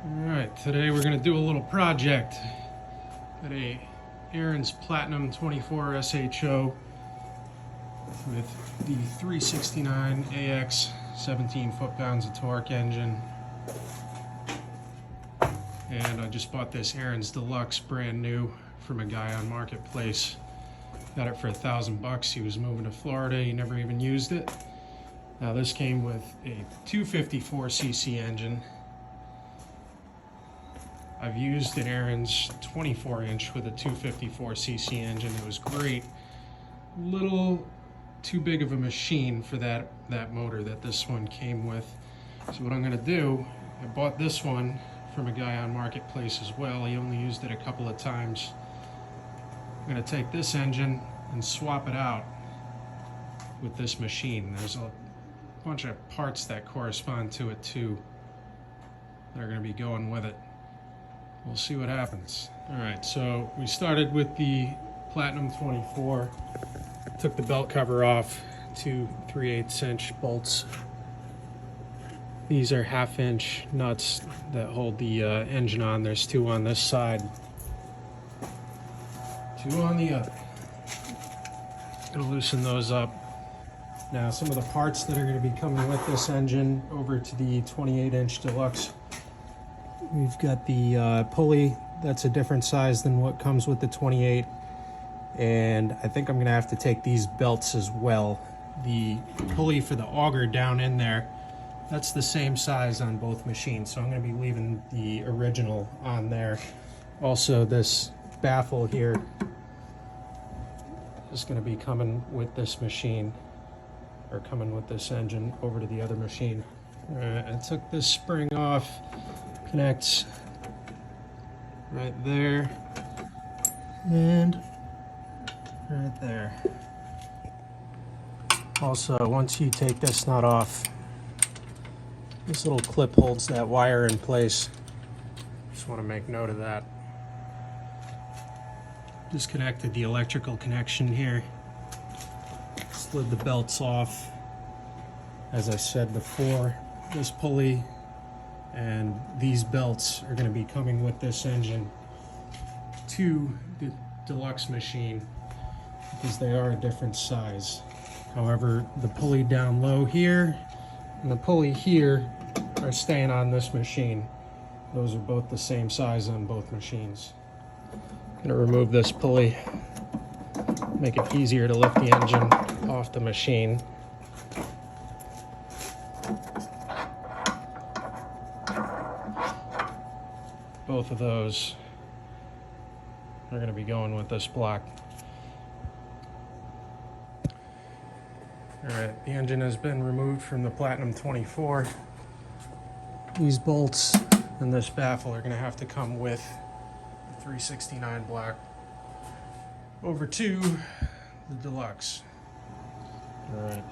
Alright, today we're going to do a little project. Got a Ariens Platinum 24 SHO with the 369 AX 17 foot-pounds of torque engine. And I just bought this Ariens Deluxe brand new from a guy on Marketplace. Got it for $1,000. He was moving to Florida, he never even used it. Now this came with a 254cc engine. I've used an Ariens 24-inch with a 254cc engine. It was great. Little too big of a machine for that motor that this one came with. So what I'm going to do, I bought this one from a guy on Marketplace as well. He only used it a couple of times. I'm going to take this engine and swap it out with this machine. There's a bunch of parts that correspond to it too that are going to be going with it. We'll see what happens. Alright, so we started with the Platinum 24. Took the belt cover off, two 3/8 inch bolts. These are 1/2 inch nuts that hold the engine on. There's two on this side, two on the other. Gonna loosen those up. Now some of the parts that are going to be coming with this engine over to the 28-inch Deluxe. We've got the pulley that's a different size than what comes with the 28, and I think I'm going to have to take these belts as well. The pulley for the auger down in there, that's the same size on both machines, so I'm going to be leaving the original on there. Also, this baffle here is going to be coming with this machine, or coming with this engine over to the other machine. Alright, I took this spring off. Connects right there and right there. Also, once you take this nut off, this little clip holds that wire in place. Just want to make note of that. Disconnected the electrical connection here. Slid the belts off. As I said before, this pulley and these belts are going to be coming with this engine to the Deluxe machine because they are a different size. However, the pulley down low here and the pulley here are staying on this machine. Those are both the same size on both machines. I'm going to remove this pulley, make it easier to lift the engine off the machine. Both of those are going to be going with this block. Alright, the engine has been removed from the Platinum 24. These bolts and this baffle are going to have to come with the 369 block over to the Deluxe. Alright,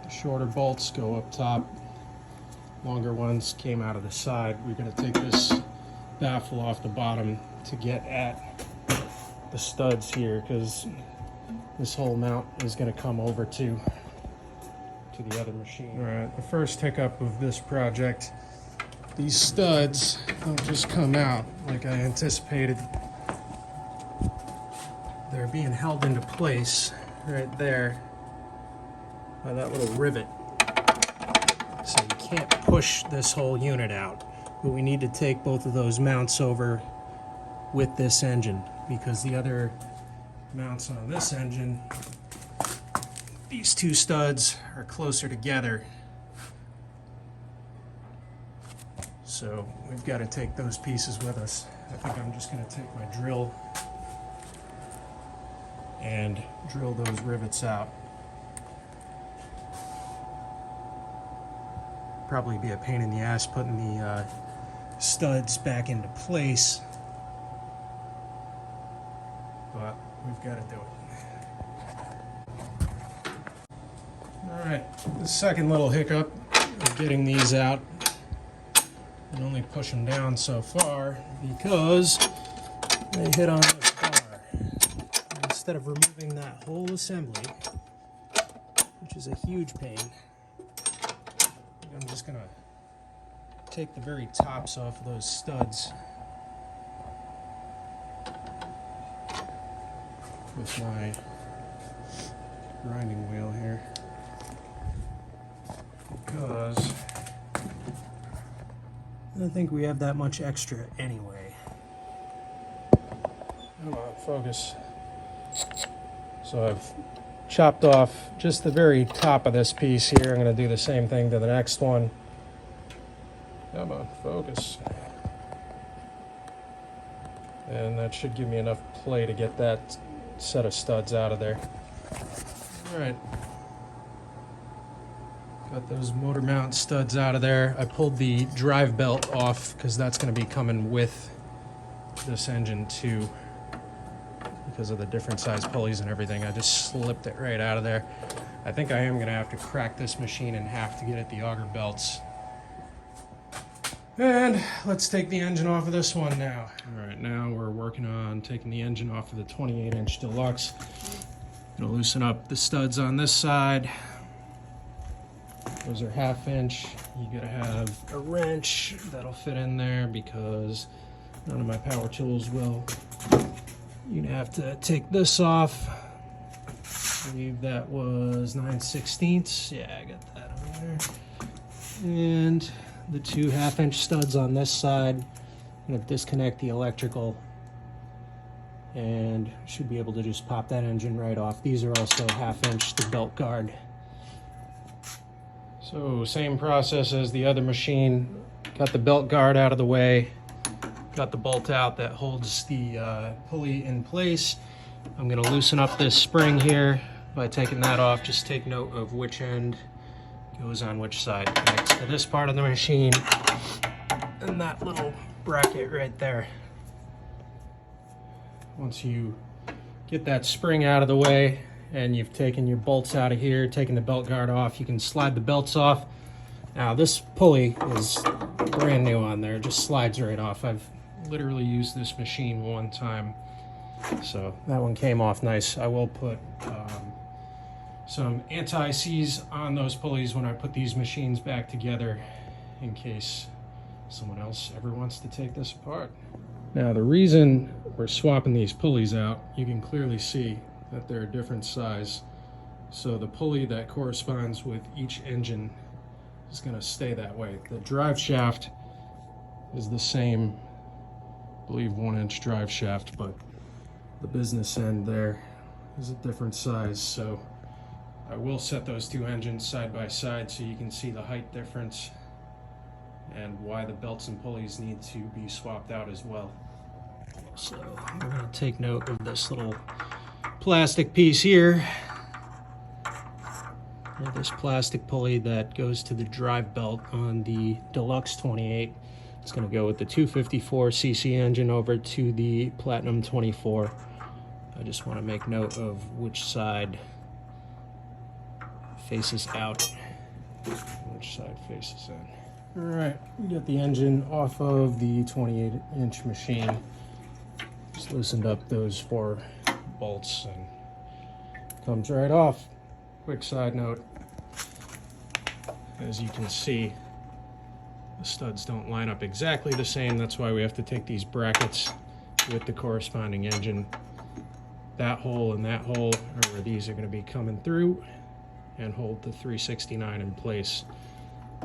the shorter bolts go up top, longer ones came out of the side. We're going to take this baffle off the bottom to get at the studs here, because this whole mount is going to come over to the other machine. Alright, the first hiccup of this project, these studs don't just come out like I anticipated. They're being held into place right there by that little rivet, so you can't push this whole unit out. But we need to take both of those mounts over with this engine, because the other mounts on this engine, these two studs are closer together. So we've got to take those pieces with us. I think I'm just going to take my drill and drill those rivets out. Probably be a pain in the ass putting the studs back into place, but we've got to do it. Alright, the second little hiccup of getting these out, and only push them down so far because they hit on this bar. And instead of removing that whole assembly, which is a huge pain, I'm just going to take the very tops off of those studs with my grinding wheel here, because I don't think we have that much extra anyway. Come on, focus. So I've chopped off just the very top of this piece here. I'm going to do the same thing to the next one. Come on, focus. And that should give me enough play to get that set of studs out of there. All right. Got those motor mount studs out of there. I pulled the drive belt off because that's going to be coming with this engine too, because of the different size pulleys and everything. I just slipped it right out of there. I think I am going to have to crack this machine in half to get at the auger belts. And let's take the engine off of this one now. All right, now we're working on taking the engine off of the 28-inch Deluxe. Gonna loosen up the studs on this side. Those are 1/2 inch. You gotta have a wrench that'll fit in there because none of my power tools will. You're gonna have to take this off. I believe that was 9/16. Yeah, I got that on there. And the 2 1/2 inch studs on this side. I'm gonna disconnect the electrical and should be able to just pop that engine right off. These are also 1/2 inch, the belt guard. So same process as the other machine. Got the belt guard out of the way. Got the bolt out that holds the pulley in place. I'm gonna loosen up this spring here by taking that off. Just take note of which end goes on which side. Next to this part of the machine and that little bracket right there. Once you get that spring out of the way and you've taken your bolts out of here, taken the belt guard off, you can slide the belts off. Now this pulley is brand new on there, it just slides right off. I've literally used this machine one time, so that one came off nice. I will put some anti-seize on those pulleys when I put these machines back together in case someone else ever wants to take this apart. Now the reason we're swapping these pulleys out, you can clearly see that they're a different size. So the pulley that corresponds with each engine is going to stay that way. The drive shaft is the same, I believe 1-inch drive shaft, but the business end there is a different size. So I will set those two engines side by side so you can see the height difference and why the belts and pulleys need to be swapped out as well. So we're going to take note of this little plastic piece here. This plastic pulley that goes to the drive belt on the Deluxe 28. It's going to go with the 254cc engine over to the Platinum 24. I just want to make note of which side faces out, which side faces in. All right, we got the engine off of the 28-inch machine. Just loosened up those 4 bolts and comes right off. Quick side note, as you can see, the studs don't line up exactly the same. That's why we have to take these brackets with the corresponding engine. That hole and that hole are where these are going to be coming through and hold the 369 in place.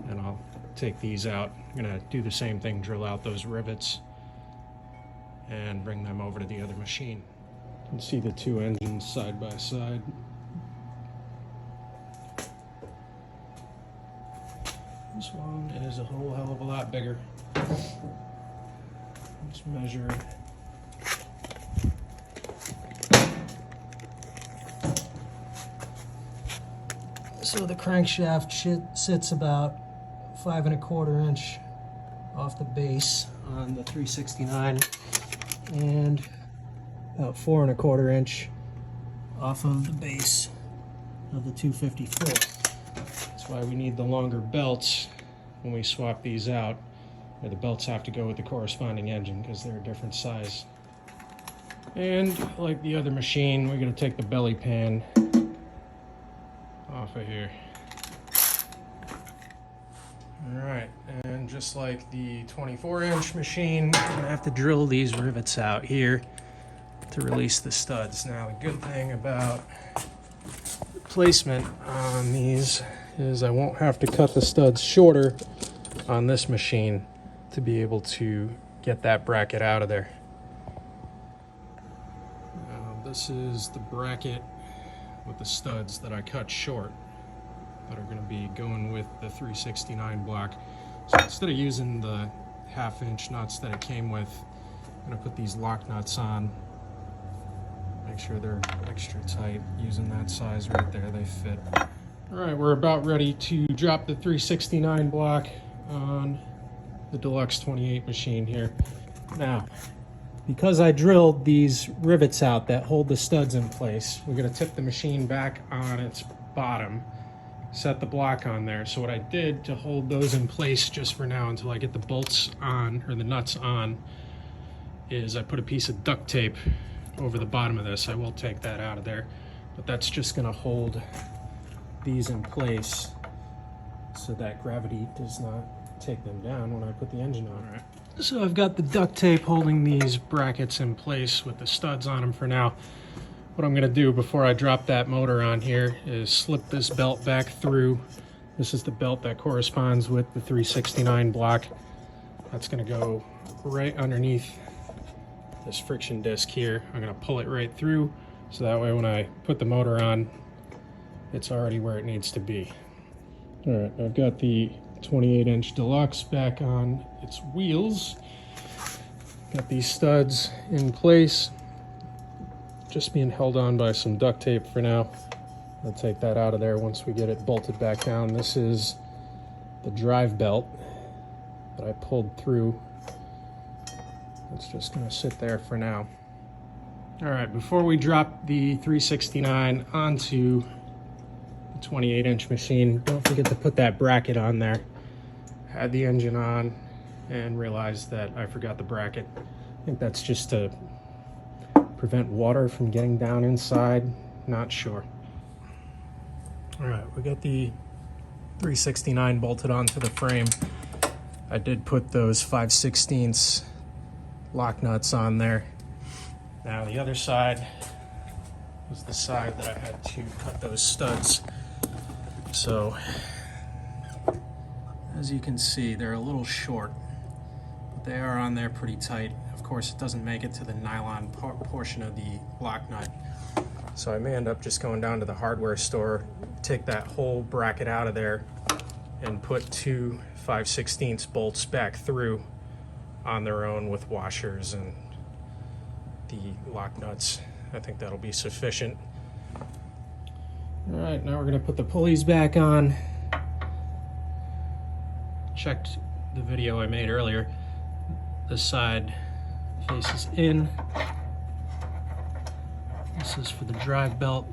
And I'll take these out. I'm going to do the same thing, drill out those rivets and bring them over to the other machine. You can see the 2 engines side by side. This one is a whole hell of a lot bigger. Let's measure it. So the crankshaft sits about 5 1/4 inch off the base on the 369 and about 4 1/4 inch off of the base of the 254. That's why we need the longer belts when we swap these out, or the belts have to go with the corresponding engine because they're a different size. And like the other machine, we're going to take the belly pan off of here. All right, and just like the 24-inch machine, I'm gonna have to drill these rivets out here to release the studs. Now, the good thing about placement on these is I won't have to cut the studs shorter on this machine to be able to get that bracket out of there. This is the bracket with the studs that I cut short that are going to be going with the 369 block. So instead of using the 1/2-inch nuts that it came with, I'm going to put these lock nuts on. Make sure they're extra tight. Using that size right there, they fit. All right, we're about ready to drop the 369 block on the Deluxe 28 machine here. Now, because I drilled these rivets out that hold the studs in place, we're going to tip the machine back on its bottom, set the block on there. So what I did to hold those in place just for now until I get the bolts on, or the nuts on, is I put a piece of duct tape over the bottom of this. I will take that out of there, but that's just going to hold these in place so that gravity does not take them down when I put the engine on. All right. So I've got the duct tape holding these brackets in place with the studs on them for now. What I'm going to do before I drop that motor on here is slip this belt back through. This is the belt that corresponds with the 369 block. That's going to go right underneath this friction disc here. I'm going to pull it right through so that way when I put the motor on, it's already where it needs to be. All right, I've got the 28-inch Deluxe back on its wheels. Got these studs in place, just being held on by some duct tape for now. I'll take that out of there once we get it bolted back down. This is the drive belt that I pulled through. It's just going to sit there for now. All right, before we drop the 369 onto the 28-inch machine, don't forget to put that bracket on there. Had the engine on and realized that I forgot the bracket. I think that's just to prevent water from getting down inside. Not sure. All right, we got the 369 bolted onto the frame. I did put those 5/16 lock nuts on there. Now the other side was the side that I had to cut those studs. So as you can see, they're a little short, but they are on there pretty tight. Of course, it doesn't make it to the nylon portion of the lock nut. So I may end up just going down to the hardware store, take that whole bracket out of there, and put two 5/16 bolts back through on their own with washers and the lock nuts. I think that'll be sufficient. All right, now we're going to put the pulleys back on. Checked the video I made earlier. This side faces in. This is for the drive belt.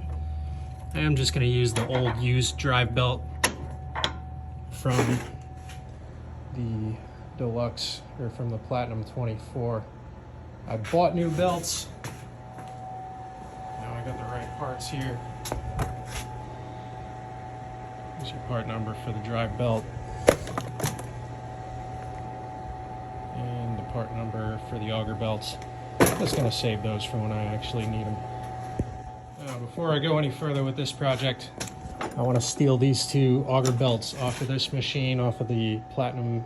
I am just going to use the old used drive belt from the Deluxe, or from the Platinum 24. I bought new belts. Now I got the right parts here. Here's your part number for the drive belt. And the part number for the auger belts. I'm just going to save those for when I actually need them. Now, before I go any further with this project, I want to steal these two auger belts off of this machine, off of the Platinum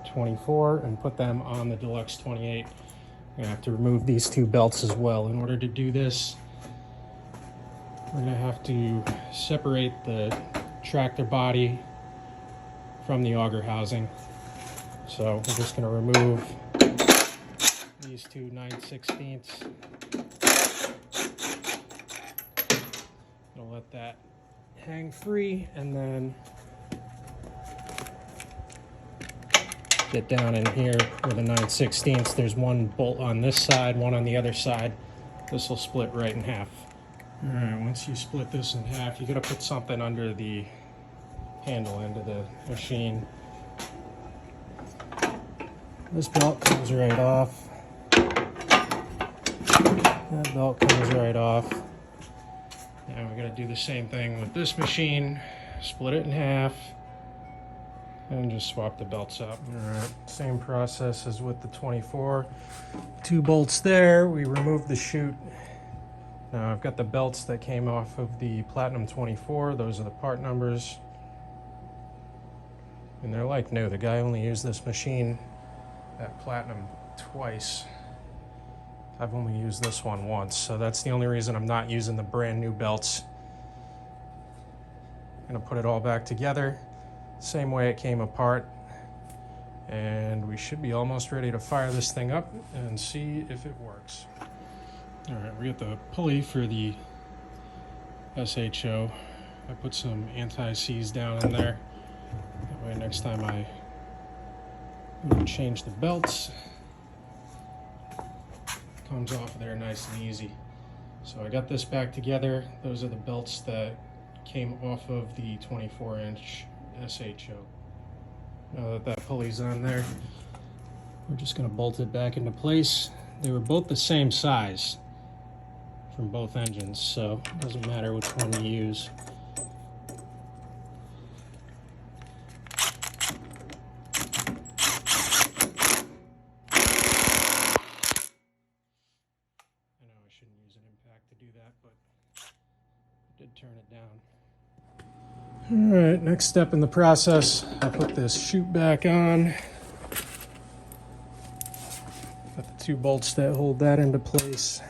24, and put them on the Deluxe 28. I'm going to have to remove these two belts as well. In order to do this, we're going to have to separate the tractor body from the auger housing. So we're just going to remove these two 9/16. Gonna let that hang free and then get down in here with a 9/16. There's one bolt on this side, one on the other side. This will split right in half. All right, once you split this in half, you gotta put something under the handle end of the machine. This belt comes right off. That belt comes right off. Now we're gonna do the same thing with this machine. Split it in half. and just swap the belts out. All right, same process as with the 24. 2 bolts there. We removed the chute. Now I've got the belts that came off of the Platinum 24. Those are the part numbers. And they're like new. The guy only used this machine at Platinum twice. I've only used this one once, so that's the only reason I'm not using the brand new belts. I'm gonna put it all back together, same way it came apart, and we should be almost ready to fire this thing up and see if it works. All right, we got the pulley for the SHO. I put some anti-seize down in there. That way next time I change the belts, it comes off there nice and easy. So I got this back together. Those are the belts that came off of the 24-inch SHO. Now that that pulley's on there, we're just gonna bolt it back into place. They were both the same size from both engines, so it doesn't matter which one you use. I know I shouldn't use an impact to do that, but I did turn it down. All right, next step in the process, I put this chute back on. Got the 2 bolts that hold that into place.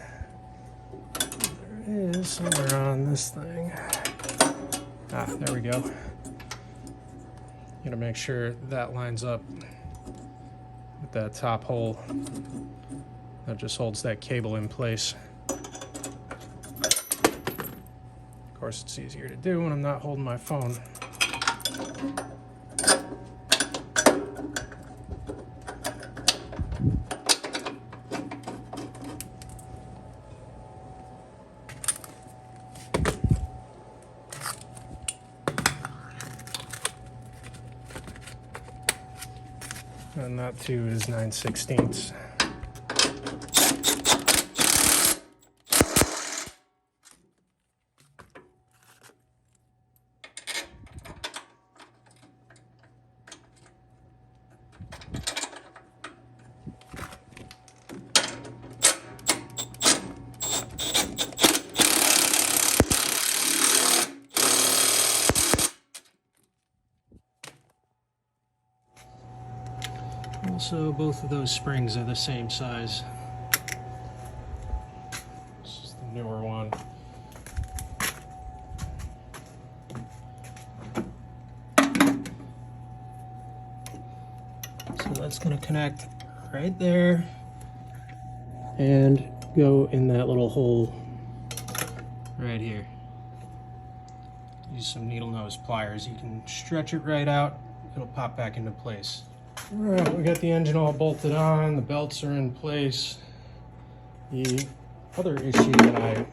There it is somewhere on this thing. Ah, there we go. Gotta make sure that lines up with that top hole. That just holds that cable in place. Of course, it's easier to do when I'm not holding my phone. And that too is 9/16. Also, both of those springs are the same size. This is the newer one. So that's going to connect right there and go in that little hole right here. Use some needle nose pliers. You can stretch it right out. It'll pop back into place. All right, we got the engine all bolted on. The belts are in place. The other issue that I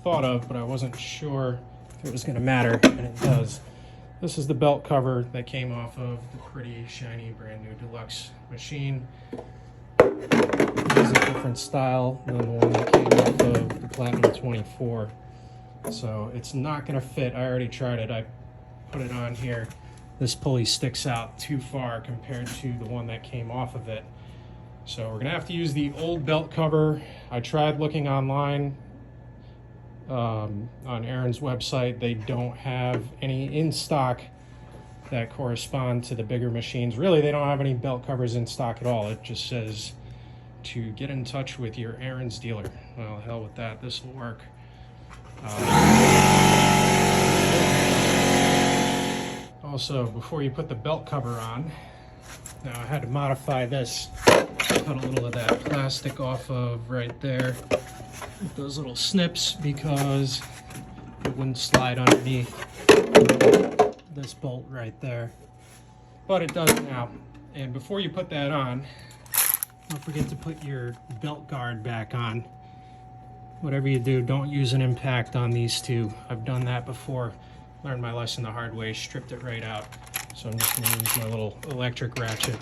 thought of, but I wasn't sure if it was going to matter, and it does. This is the belt cover that came off of the pretty shiny brand new deluxe machine. It is a different style than the one that came off of the Platinum 24. So it's not going to fit. I already tried it. I put it on here. This pulley sticks out too far compared to the one that came off of it. So we're gonna have to use the old belt cover. I tried looking online on Ariens' website. They don't have any in stock that correspond to the bigger machines. Really, they don't have any belt covers in stock at all. It just says to get in touch with your Ariens dealer. Well, hell with that, this will work. Also, before you put the belt cover on, now I had to modify this. Cut a little of that plastic off of right there with those little snips because it wouldn't slide underneath this bolt right there. But it does now. And before you put that on, don't forget to put your belt guard back on. Whatever you do, don't use an impact on these two. I've done that before. Learned my lesson the hard way, stripped it right out. So I'm just going to use my little electric ratchet.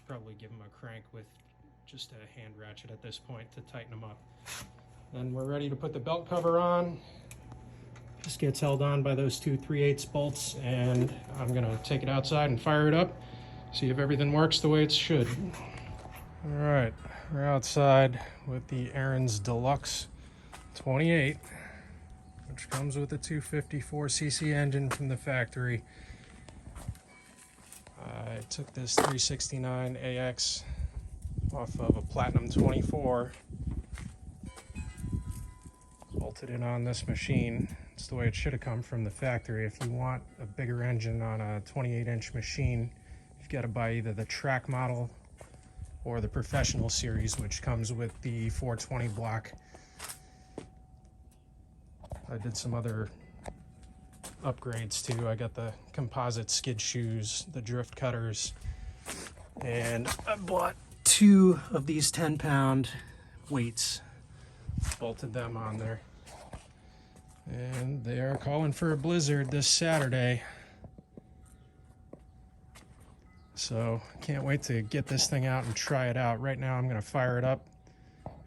Probably give them a crank with just a hand ratchet at this point to tighten them up. And we're ready to put the belt cover on. Just gets held on by those two 3/8 bolts, and I'm gonna take it outside and fire it up, see if everything works the way it should. All right, we're outside with the Ariens Deluxe 28, which comes with a 254cc engine from the factory. I took this 369 AX off of a Platinum 24, bolted it on this machine. It's the way it should have come from the factory. If you want a bigger engine on a 28-inch machine, you've got to buy either the track model or the professional series, which comes with the 420 block. I did some other upgrades too. I got the composite skid shoes, the drift cutters, and I bought 2 of these 10-pound weights, bolted them on there. And they are calling for a blizzard this Saturday. So can't wait to get this thing out and try it out. Right now I'm going to fire it up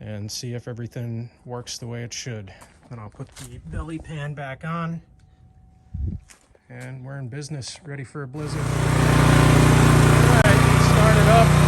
and see if everything works the way it should. Then I'll put the belly pan back on. And we're in business, ready for a blizzard. All right, start it up.